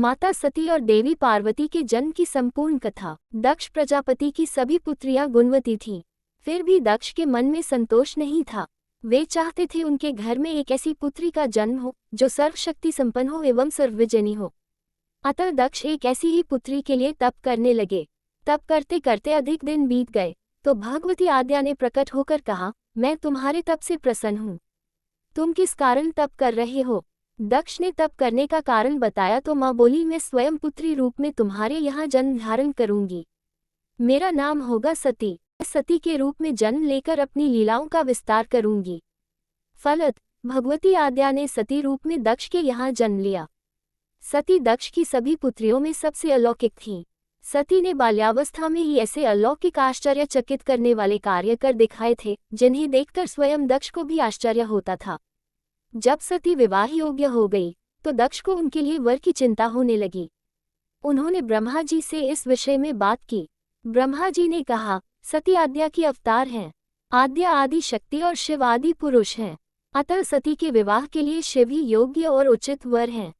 माता सती और देवी पार्वती के जन्म की संपूर्ण कथा। दक्ष प्रजापति की सभी पुत्रियां गुणवती थीं, फिर भी दक्ष के मन में संतोष नहीं था। वे चाहते थे उनके घर में एक ऐसी पुत्री का जन्म हो जो सर्वशक्ति संपन्न हो एवं सर्वविजयी हो। अतः दक्ष एक ऐसी ही पुत्री के लिए तप करने लगे। तप करते करते अधिक दिन बीत गए तो भगवती आद्या ने प्रकट होकर कहा, मैं तुम्हारे तप से प्रसन्न हूँ। तुम किस कारण तप कर रहे हो? दक्ष ने तप करने का कारण बताया तो माँ बोली, मैं स्वयं पुत्री रूप में तुम्हारे यहाँ जन्म धारण करूंगी। मेरा नाम होगा सती। मैं सती के रूप में जन्म लेकर अपनी लीलाओं का विस्तार करूंगी। फलत भगवती आद्या ने सती रूप में दक्ष के यहाँ जन्म लिया। सती दक्ष की सभी पुत्रियों में सबसे अलौकिक थीं। सती ने बाल्यावस्था में ही ऐसे अलौकिक आश्चर्यचकित करने वाले कार्य कर दिखाए थे जिन्हें देखकर स्वयं दक्ष को भी आश्चर्य होता था। जब सती विवाह योग्य हो गई तो दक्ष को उनके लिए वर की चिंता होने लगी। उन्होंने ब्रह्मा जी से इस विषय में बात की। ब्रह्मा जी ने कहा, सती आद्या की अवतार हैं। आद्या आदि शक्ति और शिव आदि पुरुष हैं, अतः सती के विवाह के लिए शिव ही योग्य और उचित वर हैं।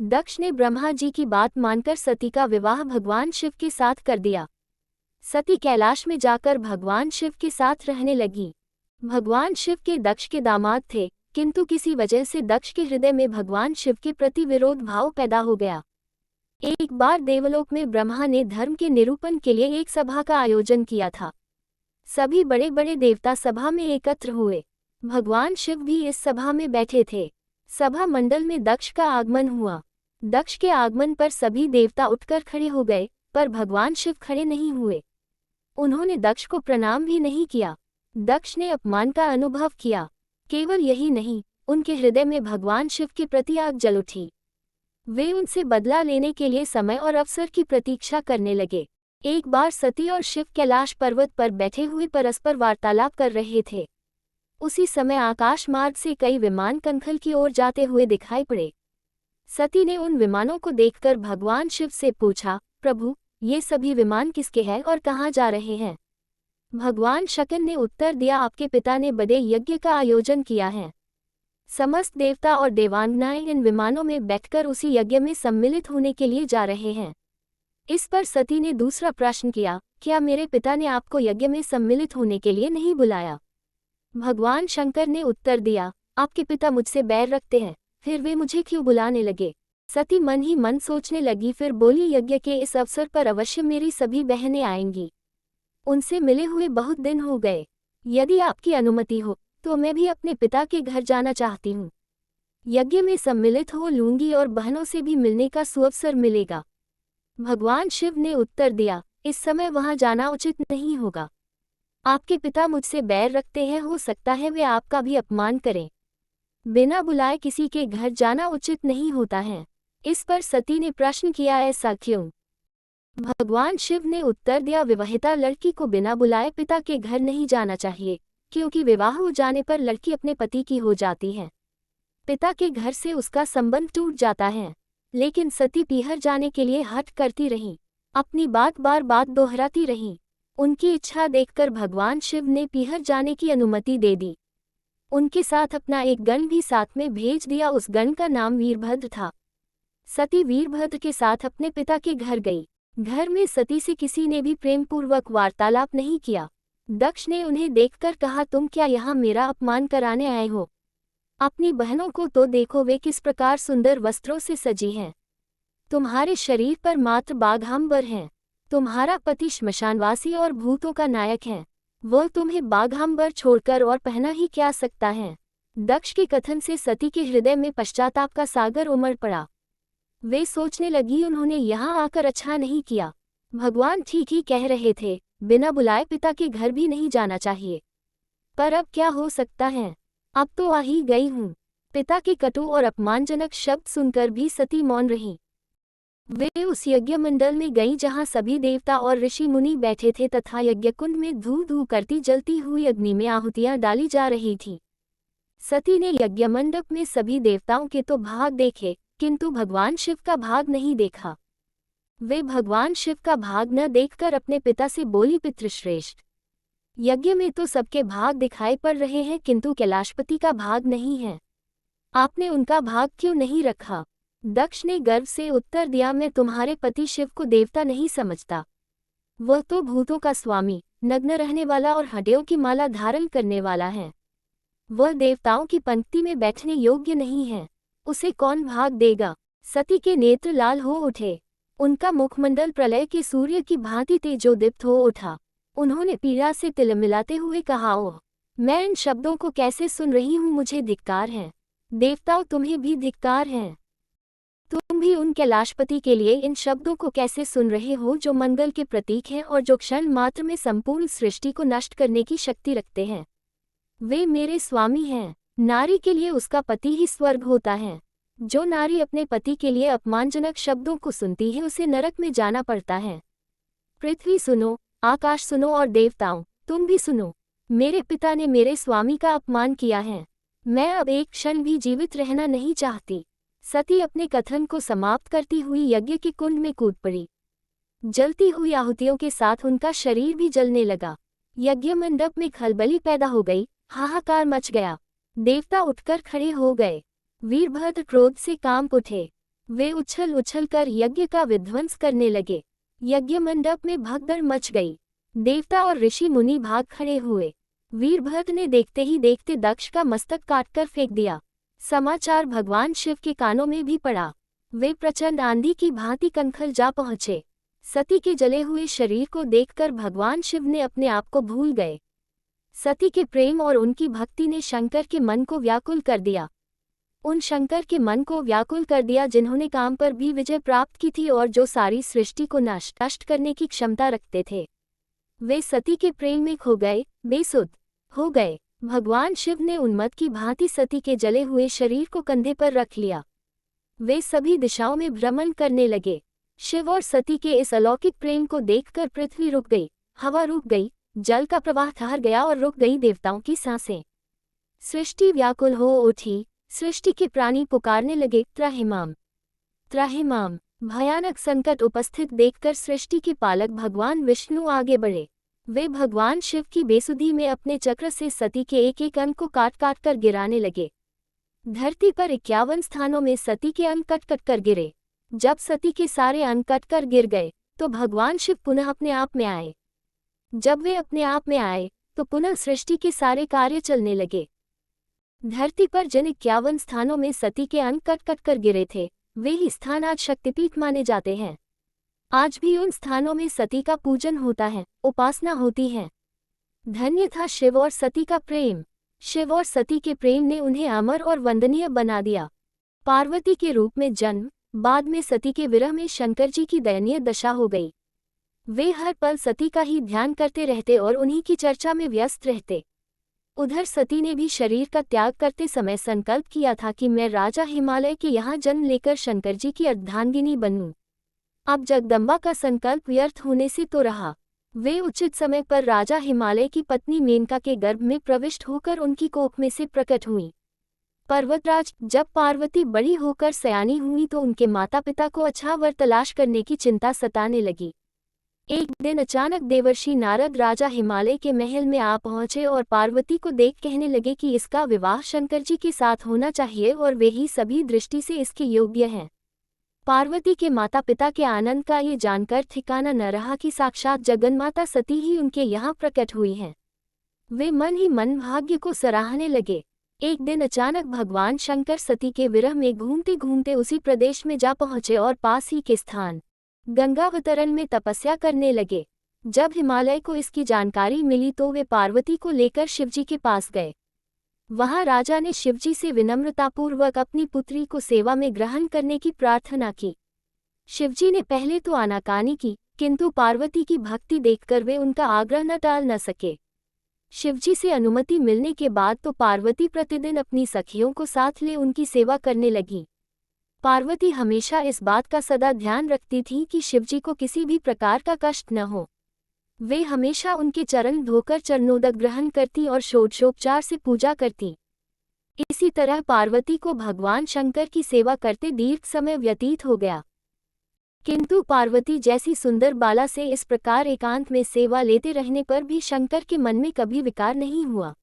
दक्ष ने ब्रह्मा जी की बात मानकर सती का विवाह भगवान शिव के साथ कर दिया। सती कैलाश में जाकर भगवान शिव के साथ रहने लगी। भगवान शिव के दक्ष के दामाद थे, किंतु किसी वजह से दक्ष के हृदय में भगवान शिव के प्रति विरोध भाव पैदा हो गया। एक बार देवलोक में ब्रह्मा ने धर्म के निरूपण के लिए एक सभा का आयोजन किया था। सभी बड़े बड़े देवता सभा में एकत्र हुए। भगवान शिव भी इस सभा में बैठे थे। सभा मंडल में दक्ष का आगमन हुआ। दक्ष के आगमन पर सभी देवता उठकर खड़े हो गए, पर भगवान शिव खड़े नहीं हुए। उन्होंने दक्ष को प्रणाम भी नहीं किया। दक्ष ने अपमान का अनुभव किया। केवल यही नहीं, उनके हृदय में भगवान शिव के प्रति आग जल उठी। वे उनसे बदला लेने के लिए समय और अवसर की प्रतीक्षा करने लगे। एक बार सती और शिव कैलाश पर्वत पर बैठे हुए परस्पर वार्तालाप कर रहे थे। उसी समय आकाश मार्ग से कई विमान कनखल की ओर जाते हुए दिखाई पड़े। सती ने उन विमानों को देखकर भगवान शिव से पूछा, प्रभु, ये सभी विमान किसके हैं और कहाँ जा रहे हैं? भगवान शक्र ने उत्तर दिया, आपके पिता ने बड़े यज्ञ का आयोजन किया है। समस्त देवता और देवांगनाएं इन विमानों में बैठकर उसी यज्ञ में सम्मिलित होने के लिए जा रहे हैं। इस पर सती ने दूसरा प्रश्न किया, क्या मेरे पिता ने आपको यज्ञ में सम्मिलित होने के लिए नहीं बुलाया? भगवान शंकर ने उत्तर दिया, आपके पिता मुझसे बैर रखते हैं, फिर वे मुझे क्यों बुलाने लगे? सती मन ही मन सोचने लगी, फिर बोली, यज्ञ के इस अवसर पर अवश्य मेरी सभी बहनें आएंगी। उनसे मिले हुए बहुत दिन हो गए। यदि आपकी अनुमति हो तो मैं भी अपने पिता के घर जाना चाहती हूँ। यज्ञ में सम्मिलित हो लूंगी और बहनों से भी मिलने का सुअवसर मिलेगा। भगवान शिव ने उत्तर दिया, इस समय वहां जाना उचित नहीं होगा। आपके पिता मुझसे बैर रखते हैं, हो सकता है वे आपका भी अपमान करें। बिना बुलाए किसी के घर जाना उचित नहीं होता है। इस पर सती ने प्रश्न किया, ऐसा क्यों? भगवान शिव ने उत्तर दिया, विवाहिता लड़की को बिना बुलाए पिता के घर नहीं जाना चाहिए, क्योंकि विवाह हो जाने पर लड़की अपने पति की हो जाती है। पिता के घर से उसका संबंध टूट जाता है। लेकिन सती पीहर जाने के लिए हठ करती रहीं, अपनी बात बार बार दोहराती रहीं। उनकी इच्छा देखकर भगवान शिव ने पीहर जाने की अनुमति दे दी। उनके साथ अपना एक गण भी साथ में भेज दिया। उस गण का नाम वीरभद्र था। सती वीरभद्र के साथ अपने पिता के घर गई। घर में सती से किसी ने भी प्रेमपूर्वक वार्तालाप नहीं किया। दक्ष ने उन्हें देखकर कहा, तुम क्या यहाँ मेरा अपमान कराने आए हो? अपनी बहनों को तो देखो, वे किस प्रकार सुंदर वस्त्रों से सजी हैं। तुम्हारे शरीर पर मात्र बाघांबर हैं। तुम्हारा पति श्मशानवासी और भूतों का नायक है। वह तुम्हें बाघांबर छोड़कर और पहना ही क्या सकता है? दक्ष के कथन से सती के हृदय में पश्चाताप का सागर उमड़ पड़ा। वे सोचने लगी, उन्होंने यहाँ आकर अच्छा नहीं किया। भगवान ठीक ही कह रहे थे, बिना बुलाए पिता के घर भी नहीं जाना चाहिए। पर अब क्या हो सकता है? अब तो आ ही गई हूँ। पिता के कटु और अपमानजनक शब्द सुनकर भी सती मौन रही। वे उस यज्ञ मंडल में गईं जहाँ सभी देवता और ऋषि मुनि बैठे थे तथा यज्ञकुंड में धू धू करती जलती हुई अग्नि में आहुतियाँ डाली जा रही थीं। सती ने यज्ञ मंडप में सभी देवताओं के तो भाग देखे, किंतु भगवान शिव का भाग नहीं देखा। वे भगवान शिव का भाग न देखकर अपने पिता से बोली, पितृश्रेष्ठ, यज्ञ में तो सबके भाग दिखाई पड़ रहे हैं, किंतु कैलाशपति का भाग नहीं है। आपने उनका भाग क्यों नहीं रखा? दक्ष ने गर्व से उत्तर दिया, मैं तुम्हारे पति शिव को देवता नहीं समझता। वह तो भूतों का स्वामी, नग्न रहने वाला और हड्डियों की माला धारण करने वाला है। वह देवताओं की पंक्ति में बैठने योग्य नहीं है। उसे कौन भाग देगा। सती के नेत्र लाल हो उठे। उनका मुखमंडल प्रलय के सूर्य की भांति तेजोदीप्त हो उठा। उन्होंने पीड़ा से तिलमिलाते हुए कहा, ओह, मैं इन शब्दों को कैसे सुन रही हूँ, मुझे धिक्कार है। देवताओं, तुम्हें भी धिक्कार है। तुम भी उन कैलाशपति के लिए इन शब्दों को कैसे सुन रहे हो, जो मंगल के प्रतीक हैं और जो क्षण मात्र में संपूर्ण सृष्टि को नष्ट करने की शक्ति रखते हैं। वे मेरे स्वामी हैं। नारी के लिए उसका पति ही स्वर्ग होता है। जो नारी अपने पति के लिए अपमानजनक शब्दों को सुनती है, उसे नरक में जाना पड़ता है। पृथ्वी सुनो, आकाश सुनो और देवताओं, तुम भी सुनो। मेरे पिता ने मेरे स्वामी का अपमान किया है। मैं अब एक क्षण भी जीवित रहना नहीं चाहती। सती अपने कथन को समाप्त करती हुई यज्ञ के कुंड में कूद पड़ी। जलती हुई आहुतियों के साथ उनका शरीर भी जलने लगा। यज्ञ मंडप में खलबली पैदा हो गई, हाहाकार मच गया। देवता उठकर खड़े हो गए। वीरभद्र क्रोध से कांप उठे। वे उछल उछल कर यज्ञ का विध्वंस करने लगे। यज्ञ मंडप में भगदड़ मच गई। देवता और ऋषि मुनि भाग खड़े हुए। वीरभद्र ने देखते ही देखते दक्ष का मस्तक काटकर फेंक दिया। समाचार भगवान शिव के कानों में भी पड़ा। वे प्रचंड आंधी की भांति कनखल जा पहुंचे। सती के जले हुए शरीर को देखकर भगवान शिव ने अपने आप को भूल गए। सती के प्रेम और उनकी भक्ति ने शंकर के मन को व्याकुल कर दिया। उन शंकर के मन को व्याकुल कर दिया जिन्होंने काम पर भी विजय प्राप्त की थी और जो सारी सृष्टि को नष्ट करने की क्षमता रखते थे। वे सती के प्रेम में खो गए, बेसुध हो गए। भगवान शिव ने उन्मत्त की भांति सती के जले हुए शरीर को कंधे पर रख लिया। वे सभी दिशाओं में भ्रमण करने लगे। शिव और सती के इस अलौकिक प्रेम को देखकर पृथ्वी रुक गई, हवा रुक गई, जल का प्रवाह ठहर गया और रुक गई देवताओं की सांसें। सृष्टि व्याकुल हो उठी। सृष्टि के प्राणी पुकारने लगे, त्राहिमाम, त्राहिमाम। भयानक संकट उपस्थित देखकर सृष्टि के पालक भगवान विष्णु आगे बढ़े। वे भगवान शिव की बेसुधी में अपने चक्र से सती के एक एक अंग को काट काट कर गिराने लगे। धरती पर 51 स्थानों में सती के अंग कट कट कर गिरे। जब सती के सारे अंग कट कर गिर गए तो भगवान शिव पुनः अपने आप में आए। जब वे अपने आप में आए तो पुनः सृष्टि के सारे कार्य चलने लगे। धरती पर जिन 51 स्थानों में सती के अंग कट कट कर गिरे थे, वे ही स्थान आज शक्तिपीठ माने जाते हैं। आज भी उन स्थानों में सती का पूजन होता है, उपासना होती है। धन्य था शिव और सती का प्रेम। शिव और सती के प्रेम ने उन्हें अमर और वंदनीय बना दिया। पार्वती के रूप में जन्म, बाद में सती के विरह में शंकर जी की दयनीय दशा हो गई। वे हर पल सती का ही ध्यान करते रहते और उन्हीं की चर्चा में व्यस्त रहते। उधर सती ने भी शरीर का त्याग करते समय संकल्प किया था कि मैं राजा हिमालय के यहाँ जन्म लेकर शंकर जी की अर्धांगिनी बनूं। अब जगदम्बा का संकल्प व्यर्थ होने से तो रहा। वे उचित समय पर राजा हिमालय की पत्नी मेनका के गर्भ में प्रविष्ट होकर उनकी कोख में से प्रकट हुईं। पर्वतराज, जब पार्वती बड़ी होकर सयानी हुई तो उनके माता पिता को अच्छा वर तलाश करने की चिंता सताने लगी। एक दिन अचानक देवर्षि नारद राजा हिमालय के महल में आ पहुंचे और पार्वती को देख कहने लगे कि इसका विवाह शंकर जी के साथ होना चाहिए और वे ही सभी दृष्टि से इसके योग्य हैं। पार्वती के माता पिता के आनंद का ये जानकर ठिकाना न रहा कि साक्षात जगन्माता सती ही उनके यहाँ प्रकट हुई हैं। वे मन ही मन भाग्य को सराहने लगे। एक दिन अचानक भगवान शंकर सती के विरह में घूमते घूमते उसी प्रदेश में जा पहुंचे और पास ही के स्थान गंगावतरण में तपस्या करने लगे। जब हिमालय को इसकी जानकारी मिली तो वे पार्वती को लेकर शिवजी के पास गए। वहां राजा ने शिवजी से विनम्रतापूर्वक अपनी पुत्री को सेवा में ग्रहण करने की प्रार्थना की। शिवजी ने पहले तो आनाकानी की, किंतु पार्वती की भक्ति देखकर वे उनका आग्रह न टाल न सके। शिवजी से अनुमति मिलने के बाद तो पार्वती प्रतिदिन अपनी सखियों को साथ ले उनकी सेवा करने लगी। पार्वती हमेशा इस बात का सदा ध्यान रखती थी कि शिवजी को किसी भी प्रकार का कष्ट न हो। वे हमेशा उनके चरण धोकर चरणोदक ग्रहण करती और षोडशोपचार से पूजा करती। इसी तरह पार्वती को भगवान शंकर की सेवा करते दीर्घ समय व्यतीत हो गया। किंतु पार्वती जैसी सुंदर बाला से इस प्रकार एकांत में सेवा लेते रहने पर भी शंकर के मन में कभी विकार नहीं हुआ।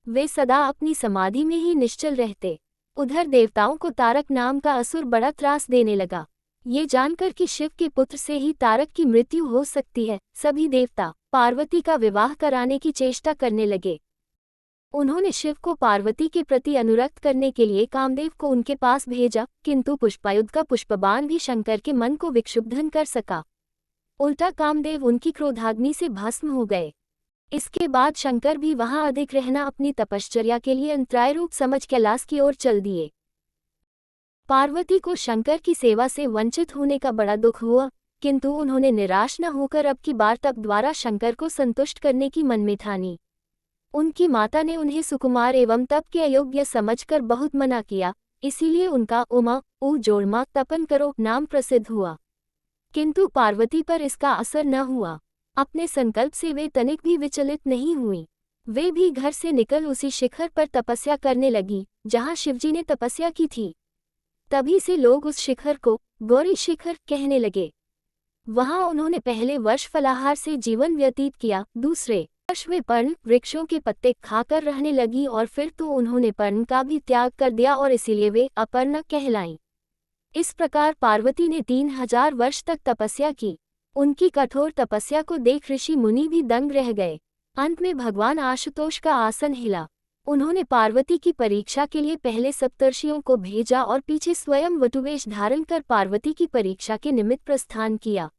वे सदा अपनी समाधि में ही निश्चल रहते। उधर देवताओं को तारक नाम का असुर बड़ा त्रास देने लगा। ये जानकर कि शिव के पुत्र से ही तारक की मृत्यु हो सकती है, सभी देवता पार्वती का विवाह कराने की चेष्टा करने लगे। उन्होंने शिव को पार्वती के प्रति अनुरक्त करने के लिए कामदेव को उनके पास भेजा, किंतु पुष्पायुध का पुष्पबाण भी शंकर के मन को विक्षुब्ध कर सका। उल्टा कामदेव उनकी क्रोधाग्नि से भस्म हो गए। इसके बाद शंकर भी वहां अधिक रहना अपनी तपश्चर्या के लिए अंतराय रूप समझ कैलाश की ओर चल दिए। पार्वती को शंकर की सेवा से वंचित होने का बड़ा दुख हुआ, किंतु उन्होंने निराश न होकर अब की बार तप द्वारा शंकर को संतुष्ट करने की मन में ठानी। उनकी माता ने उन्हें सुकुमार एवं तप के अयोग्य समझकर बहुत मना किया, इसीलिए उनका उमा उ जोड़मा तपन करो नाम प्रसिद्ध हुआ। किंतु पार्वती पर इसका असर न हुआ। अपने संकल्प से वे तनिक भी विचलित नहीं हुई। वे भी घर से निकल उसी शिखर पर तपस्या करने लगी जहां शिवजी ने तपस्या की थी। तभी से लोग उस शिखर को गौरी शिखर कहने लगे। वहां उन्होंने पहले वर्ष फलाहार से जीवन व्यतीत किया, दूसरे वर्ष वे पर्ण वृक्षों के पत्ते खाकर रहने लगी और फिर तो उन्होंने पर्ण का भी त्याग कर दिया और इसीलिए वे अपर्णा कहलाईं। इस प्रकार पार्वती ने 3000 वर्ष तक तपस्या की। उनकी कठोर तपस्या को देख ऋषि मुनि भी दंग रह गए। अंत में भगवान आशुतोष का आसन हिला। उन्होंने पार्वती की परीक्षा के लिए पहले सप्तर्षियों को भेजा और पीछे स्वयं वटुवेश धारण कर पार्वती की परीक्षा के निमित्त प्रस्थान किया।